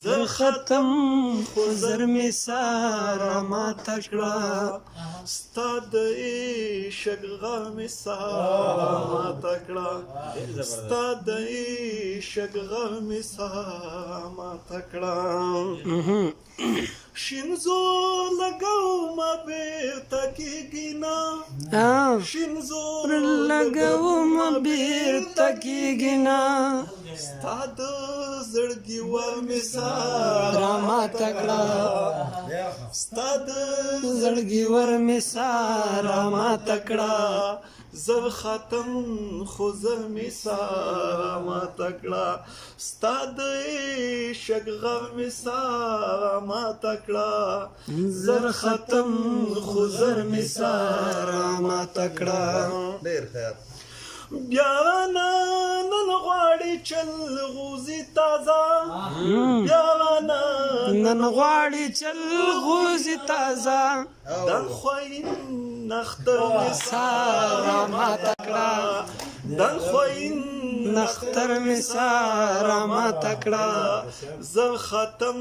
زر ختم خو زر می سارا ما تکړه ستا د عشق غم سارا ما تکړه ستا د عشق غم سارا ما تکړه شینزو لګاو ما بیرته کېږي نه شینزو لګاو ما بیرته کېږي نه ستا د زړګي ور مې سارا ما تکړه ستا د زړګي ور مې سارا ما تکړه زر ختم خو زر مې سارا ما تکړه ستا د عشق غم مې سارا ما تکړه زر ختم خو زر مې سارا ما تکړه ډېر خیر بیا نن غواړي چل غوزي تازه بیا نن غواړي چل غوزي تازه دن خوین نختر می سارا ما تکړه دن خوین نختر می سارا ما تکړه زر ختم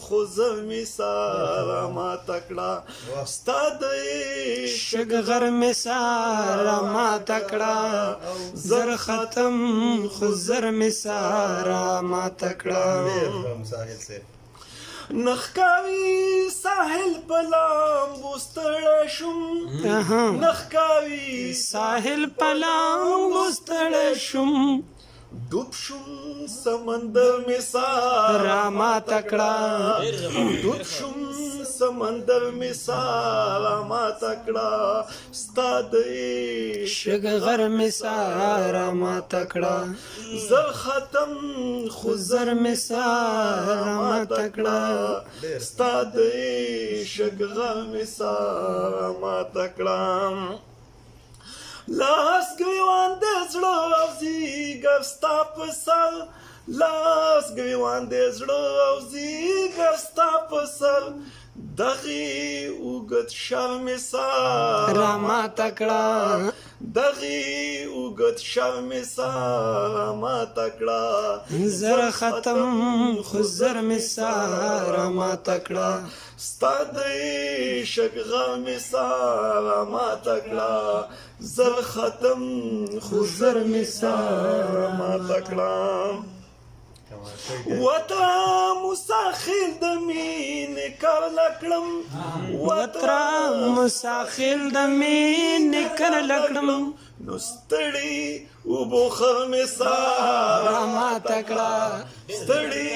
خو زر می سارا ما تکړه ستا د عشق غر می سارا ما تکړه زر ختم خو زر می سارا ما تکړه ساحل سے نخکاوی ساحل پلام بستړی شم نخکاوی ساحل پلام بستړی شم ډوب شم سمندر می سارا ما تکړه ډوب شم سمندر می سارا ما تکړه ستا د عشق غر می سارا ما تکړه زر ختم خو زر می سارا ما تکړه ستا د عشق غم می سارا ما تکړه لاس ګریوان د زړه او زیګر ستا په سر لاس ګریوان د زړه او زیګر ستا په سر دغې اوږد شرم سارا ما تکړه دغې اوږد شرم سارا ما تکړه زر ختم خو زر می سارا ما تکړه ستا د عشق غم سارا ما تکړه زر ختم خو زر می سارا ما تکړه وته مساخل د مینې کار لکړم وترا مساخل د مینې کار لکړم نو ستړي وبخر مې سارا ما تکړه ستړي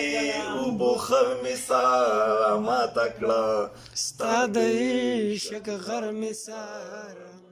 وبخر مې سارا ما تکړه ستا د عشق غر می سارا